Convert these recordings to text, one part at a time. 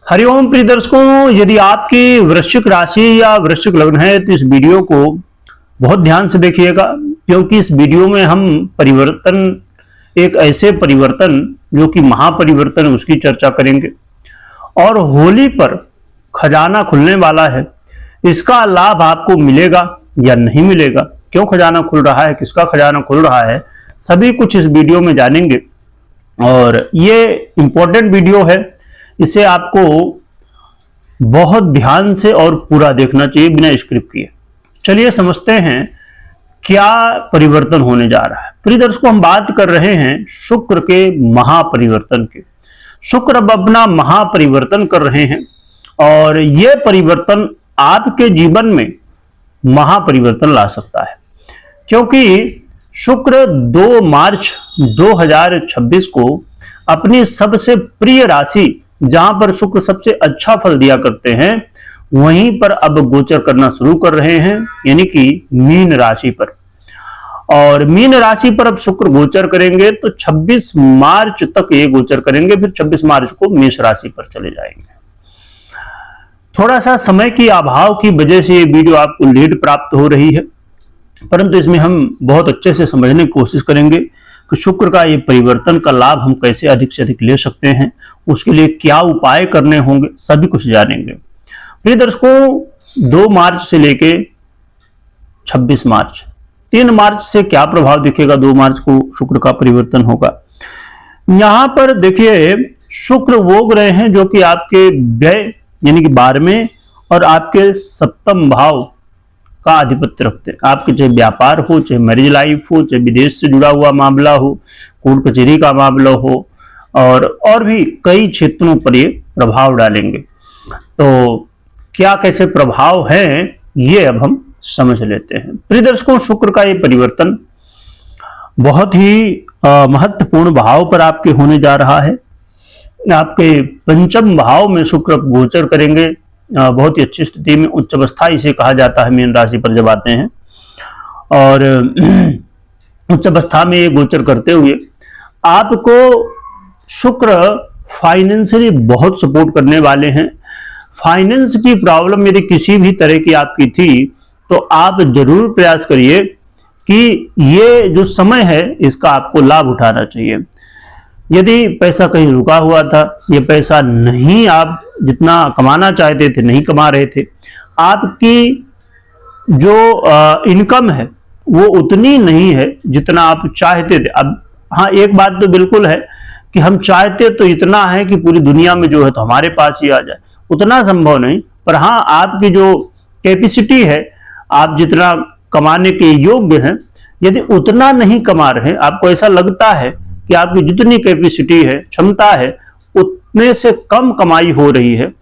हरिओम प्रिय दर्शकों, यदि आपकी वृश्चिक राशि या वृश्चिक लग्न है तो इस वीडियो को बहुत ध्यान से देखिएगा, क्योंकि इस वीडियो में हम परिवर्तन, एक ऐसे परिवर्तन जो कि महापरिवर्तन है उसकी चर्चा करेंगे। और होली पर खजाना खुलने वाला है, इसका लाभ आपको मिलेगा या नहीं मिलेगा, क्यों खजाना खुल रहा है, किसका खजाना खुल रहा है, सभी कुछ इस वीडियो में जानेंगे। और ये इंपॉर्टेंट वीडियो है, इसे आपको बहुत ध्यान से और पूरा देखना चाहिए बिना स्क्रिप्ट किए। चलिए समझते हैं क्या परिवर्तन होने जा रहा है। प्रिय दर्शकों, हम बात कर रहे हैं शुक्र के महापरिवर्तन के। शुक्र अब अपना महापरिवर्तन कर रहे हैं और यह परिवर्तन आपके जीवन में महापरिवर्तन ला सकता है, क्योंकि शुक्र 2 मार्च 2026 को अपनी सबसे प्रिय राशि, जहां पर शुक्र सबसे अच्छा फल दिया करते हैं, वहीं पर अब गोचर करना शुरू कर रहे हैं, यानी कि मीन राशि पर। और मीन राशि पर अब शुक्र गोचर करेंगे तो 26 मार्च तक ये गोचर करेंगे, फिर 26 मार्च को मेष राशि पर चले जाएंगे। थोड़ा सा समय की अभाव की वजह से ये वीडियो आपको लेट प्राप्त हो रही है, परंतु इसमें हम बहुत अच्छे से समझने की कोशिश करेंगे कि शुक्र का ये परिवर्तन का लाभ हम कैसे अधिक से अधिक ले सकते हैं, उसके लिए क्या उपाय करने होंगे, सभी कुछ जानेंगे। प्रिय दर्शकों, 2 मार्च से लेके 26 मार्च, 3 मार्च से क्या प्रभाव दिखेगा, 2 मार्च को शुक्र का परिवर्तन होगा। यहां पर देखिए शुक्र वो ग्रह हैं जो कि आपके व्यय यानी कि 12वें और आपके 7वें भाव का आधिपत्य रखते हैं। आपके चाहे व्यापार हो, चाहे मैरिज लाइफ हो, चाहे विदेश से जुड़ा हुआ मामला हो, कोर्ट कचहरी का मामला हो, और भी कई क्षेत्रों पर ये प्रभाव डालेंगे। तो क्या कैसे प्रभाव हैं ये अब हम समझ लेते हैं। प्रिय दर्शकों, शुक्र का ये परिवर्तन बहुत ही महत्वपूर्ण भाव पर आपके होने जा रहा है। आपके 5वें भाव में शुक्र गोचर करेंगे, बहुत ही अच्छी स्थिति में, उच्च अवस्था इसे कहा जाता है मीन राशि पर जब आते हैं। और उच्च अवस्था में ये गोचर करते हुए आपको शुक्र फाइनेंशियली बहुत सपोर्ट करने वाले हैं। फाइनेंस की प्रॉब्लम यदि किसी भी तरह की आपकी थी तो आप जरूर प्रयास करिए कि ये जो समय है इसका आपको लाभ उठाना चाहिए। यदि पैसा कहीं रुका हुआ था, ये पैसा नहीं, आप जितना कमाना चाहते थे नहीं कमा रहे थे, आपकी जो इनकम है वो उतनी नहीं है जितना आप चाहते थे। अब हाँ, एक बात तो बिल्कुल है कि हम चाहते तो इतना है कि पूरी दुनिया में जो है तो हमारे पास ही आ जाए, उतना संभव नहीं। पर हाँ, आपकी जो कैपेसिटी है, आप जितना कमाने के योग्य हैं, यदि उतना नहीं कमा रहे, आपको ऐसा लगता है कि आपकी जितनी कैपेसिटी है, क्षमता है, उतने से कम कमाई हो रही है,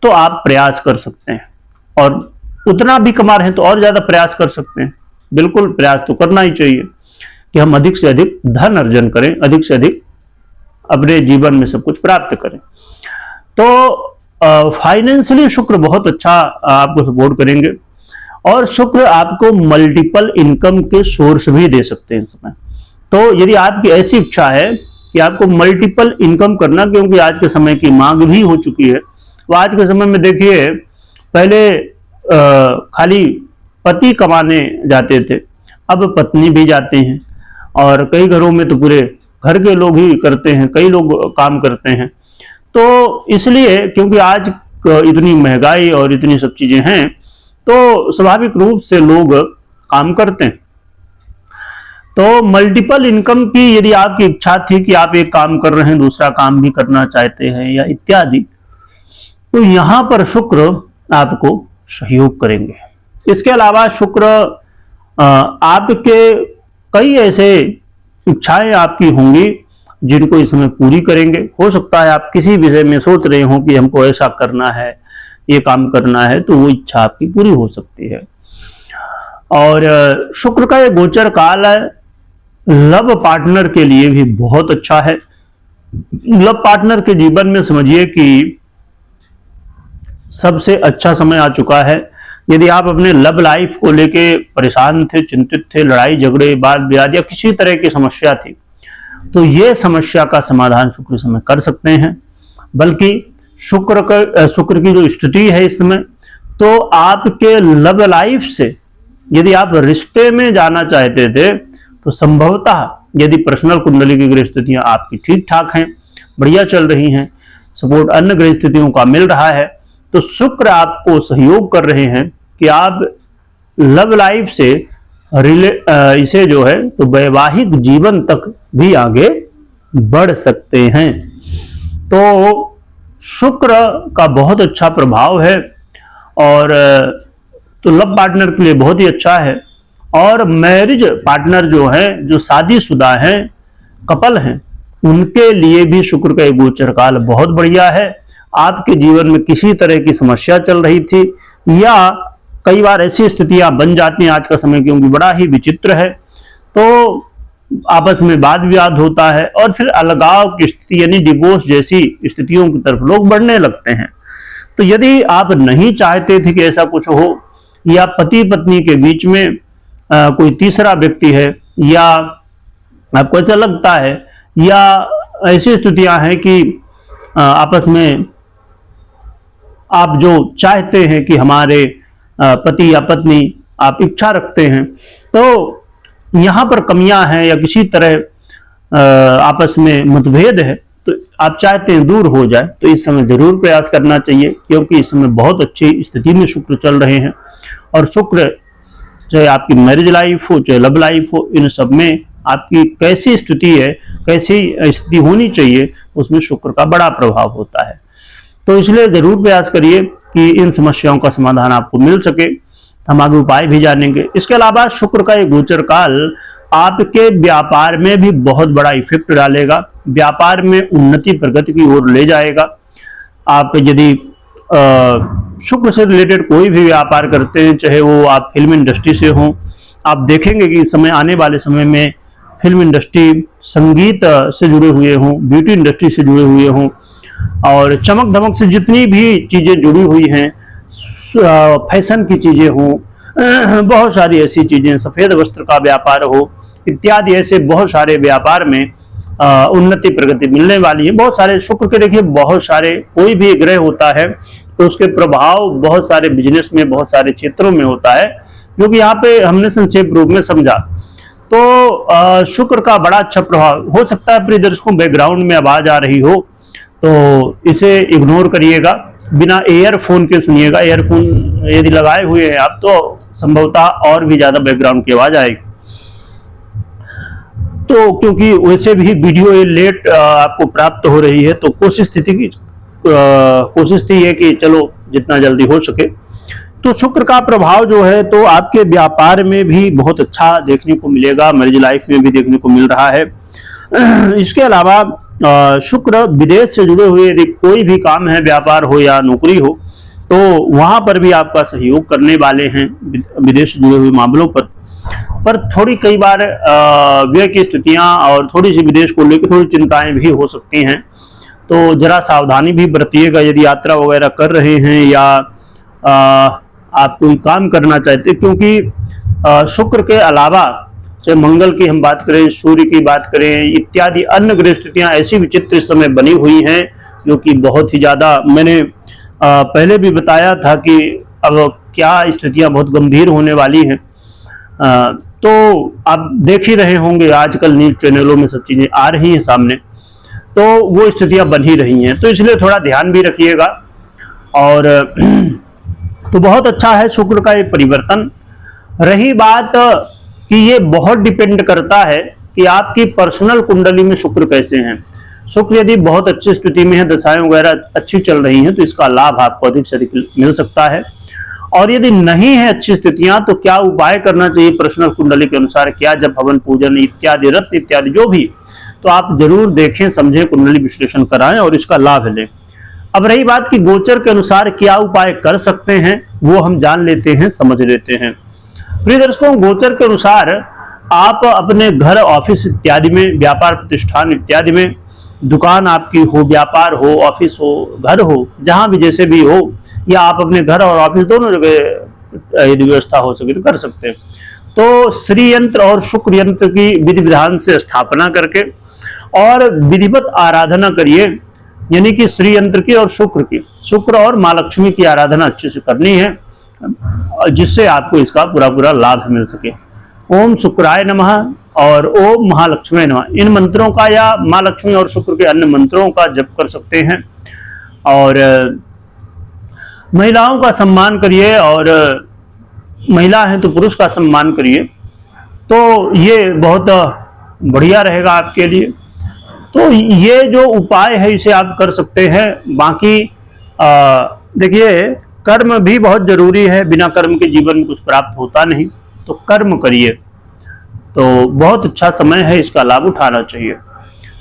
तो आप प्रयास कर सकते हैं। और उतना भी कमा रहे हैं तो और ज्यादा प्रयास कर सकते हैं। बिल्कुल प्रयास तो करना ही चाहिए कि हम अधिक से अधिक धन अर्जन करें, अधिक से अधिक अपने जीवन में सब कुछ प्राप्त करें। तो फाइनेंशियली शुक्र बहुत अच्छा आपको सपोर्ट करेंगे और शुक्र आपको मल्टीपल इनकम के सोर्स भी दे सकते हैं इस समय। तो यदि आपकी ऐसी इच्छा है कि आपको मल्टीपल इनकम करना, क्योंकि आज के समय की मांग भी हो चुकी है, तो आज के समय में देखिए पहले खाली पति कमाने जाते थे, अब पत्नी भी जाते हैं, और कई घरों में तो पूरे घर के लोग ही करते हैं, कई लोग काम करते हैं। तो इसलिए क्योंकि आज इतनी महंगाई और इतनी सब चीजें हैं, तो स्वाभाविक रूप से लोग काम करते हैं। तो मल्टीपल इनकम की यदि आपकी इच्छा थी कि आप एक काम कर रहे हैं, दूसरा काम भी करना चाहते हैं या इत्यादि, तो यहां पर शुक्र आपको सहयोग करेंगे। इसके अलावा शुक्र आपके कई ऐसे इच्छाएं आपकी होंगी जिनको इस समय पूरी करेंगे। हो सकता है आप किसी विषय में सोच रहे हो कि हमको ऐसा करना है, ये काम करना है, तो वो इच्छा आपकी पूरी हो सकती है। और शुक्र का ये गोचर काल है, लव पार्टनर के लिए भी बहुत अच्छा है। लव पार्टनर के जीवन में समझिए कि सबसे अच्छा समय आ चुका है। यदि आप अपने लव लाइफ को लेके परेशान थे, चिंतित थे, लड़ाई झगड़े, वाद विवाद या किसी तरह की समस्या थी, तो ये समस्या का समाधान शुक्र समय कर सकते हैं। बल्कि शुक्र की जो स्थिति है इस समय, तो आपके लव लाइफ से यदि आप रिश्ते में जाना चाहते थे तो संभवतः यदि पर्सनल कुंडली की ग्रह स्थितियां आपकी ठीक ठाक हैं, बढ़िया चल रही हैं, सपोर्ट अन्य ग्रह स्थितियों का मिल रहा है, तो शुक्र आपको सहयोग कर रहे हैं कि आप लव लाइफ से इसे जो है तो वैवाहिक जीवन तक भी आगे बढ़ सकते हैं। तो शुक्र का बहुत अच्छा प्रभाव है और तो लव पार्टनर के लिए बहुत ही अच्छा है। और मैरिज पार्टनर जो है, जो शादीशुदा हैं, कपल हैं, उनके लिए भी शुक्र का एक गोचर काल बहुत बढ़िया है। आपके जीवन में किसी तरह की समस्या चल रही थी या कई बार ऐसी स्थितियां बन जाती हैं आज का समय क्योंकि बड़ा ही विचित्र है, तो आपस में वाद विवाद होता है और फिर अलगाव की स्थिति यानी डिवोर्स जैसी स्थितियों की तरफ लोग बढ़ने लगते हैं। तो यदि आप नहीं चाहते थे कि ऐसा कुछ हो या पति पत्नी के बीच में कोई तीसरा व्यक्ति है या आपको ऐसा लगता है या ऐसी स्थितियां हैं कि आपस में आप जो चाहते हैं कि हमारे पति या पत्नी आप इच्छा रखते हैं, तो यहां पर कमियां हैं या किसी तरह आपस में मतभेद है, तो आप चाहते हैं दूर हो जाए, तो इस समय जरूर प्रयास करना चाहिए क्योंकि इस समय बहुत अच्छी स्थिति में शुक्र चल रहे हैं। और शुक्र चाहे आपकी मैरिज लाइफ हो चाहे लव लाइफ हो, इन सब में आपकी कैसी स्थिति है, कैसी स्थिति होनी चाहिए, उसमें शुक्र का बड़ा प्रभाव होता है। तो इसलिए जरूर प्रयास करिए कि इन समस्याओं का समाधान आपको मिल सके। हम आगे उपाय भी जानेंगे। इसके अलावा शुक्र का एक गोचर काल आपके व्यापार में भी बहुत बड़ा इफेक्ट डालेगा, व्यापार में उन्नति प्रगति की ओर ले जाएगा। आप यदि शुक्र से रिलेटेड कोई भी व्यापार करते हैं, चाहे वो आप फिल्म इंडस्ट्री से हों, आप देखेंगे कि इस समय आने वाले समय में फिल्म इंडस्ट्री, संगीत से जुड़े हुए हों, ब्यूटी इंडस्ट्री से जुड़े हुए हों और चमक धमक से जितनी भी चीजें जुड़ी हुई हैं, फैशन की चीजें हों, बहुत सारी ऐसी चीजें, सफेद वस्त्र का व्यापार हो इत्यादि, ऐसे बहुत सारे व्यापार में उन्नति प्रगति मिलने वाली है। बहुत सारे शुक्र के देखिए बहुत सारे कोई भी ग्रह होता है तो उसके प्रभाव बहुत सारे बिजनेस में, बहुत सारे क्षेत्रों में होता है, जो कि यहाँ पे हमने संक्षेप रूप में समझा। तो शुक्र का बड़ा अच्छा प्रभाव हो सकता है। प्रिय दर्शकों, बैकग्राउंड में आवाज आ रही हो तो इसे इग्नोर करिएगा, बिना ईयरफोन के सुनिएगा। ईयरफोन यदि लगाए हुए हैं आप तो संभवतः और भी ज्यादा बैकग्राउंड की आवाज आएगी। तो क्योंकि वैसे भी वीडियो ये लेट आपको प्राप्त हो रही है, तो कोशिश थी ये कि चलो जितना जल्दी हो सके। तो शुक्र का प्रभाव जो है तो आपके व्यापार में भी बहुत अच्छा देखने को मिलेगा, मैरिज लाइफ में भी देखने को मिल रहा है। इसके अलावा शुक्र विदेश से जुड़े हुए यदि कोई भी काम है, व्यापार हो या नौकरी हो, तो वहां पर भी आपका सहयोग करने वाले हैं विदेश से जुड़े हुए मामलों पर थोड़ी कई बार व्यय की स्थितियां और थोड़ी सी विदेश को लेकर थोड़ी चिंताएं भी हो सकती हैं, तो जरा सावधानी भी बरतिएगा यदि यात्रा वगैरह कर रहे हैं या आप कोई काम करना चाहते हैं, क्योंकि शुक्र के अलावा चाहे मंगल की हम बात करें, सूर्य की बात करें इत्यादि अन्य ग्रह स्थितियां ऐसी विचित्र इस समय बनी हुई हैं जो कि बहुत ही ज्यादा, मैंने पहले भी बताया था कि अब क्या स्थितियां बहुत गंभीर होने वाली हैं। तो आप देख ही रहे होंगे आजकल न्यूज चैनलों में सब चीजें आ रही हैं सामने, तो वो स्थितियां बन ही रही हैं, तो इसलिए थोड़ा ध्यान भी रखिएगा। और तो बहुत अच्छा है शुक्र का एक परिवर्तन। रही बात कि ये बहुत डिपेंड करता है कि आपकी पर्सनल कुंडली में शुक्र कैसे हैं। शुक्र यदि बहुत अच्छी स्थिति में है, दशाएं वगैरह अच्छी चल रही हैं, तो इसका लाभ आपको अधिक से अधिक मिल सकता है। और यदि नहीं है अच्छी स्थितियां, तो क्या उपाय करना चाहिए पर्सनल कुंडली के अनुसार, क्या जब हवन पूजन इत्यादि रत्न इत्यादि जो भी, तो आप जरूर देखें, समझें, कुंडली विश्लेषण कराएं और इसका लाभ लें। अब रही बात कि गोचर के अनुसार क्या उपाय कर सकते हैं, वो हम जान लेते हैं, समझ लेते हैं। प्रिय दर्शकों, गोचर के अनुसार आप अपने घर, ऑफिस इत्यादि में, व्यापार प्रतिष्ठान इत्यादि में, दुकान आपकी हो, व्यापार हो, ऑफिस हो, घर हो, जहां भी जैसे भी हो, या आप अपने घर और ऑफिस दोनों जगह यदि व्यवस्था हो सके तो कर सकते हैं। तो श्री यंत्र और शुक्र यंत्र की विधि विधान से स्थापना करके और विधिवत आराधना करिए यानी कि श्री यंत्र की और शुक्र और माँ लक्ष्मी की आराधना अच्छे से करनी है, जिससे आपको इसका पूरा पूरा लाभ मिल सके। ओम शुक्राय नमः और ओम महालक्ष्मी नमः, इन मंत्रों का या माँ लक्ष्मी और शुक्र के अन्य मंत्रों का जप कर सकते हैं। और महिलाओं का सम्मान करिए, और महिला है तो पुरुष का सम्मान करिए, तो ये बहुत बढ़िया रहेगा आपके लिए। तो ये जो उपाय है इसे आप कर सकते हैं। बाकी देखिए, कर्म भी बहुत जरूरी है, बिना कर्म के जीवन में कुछ प्राप्त होता नहीं, तो कर्म करिए। तो बहुत अच्छा समय है, इसका लाभ उठाना चाहिए।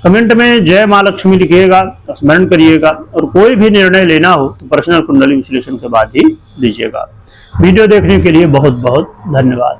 कमेंट में जय माँ लक्ष्मी लिखिएगा, स्मरण करिएगा, और कोई भी निर्णय लेना हो तो पर्सनल कुंडली विश्लेषण के बाद ही लीजिएगा। वीडियो देखने के लिए बहुत बहुत धन्यवाद।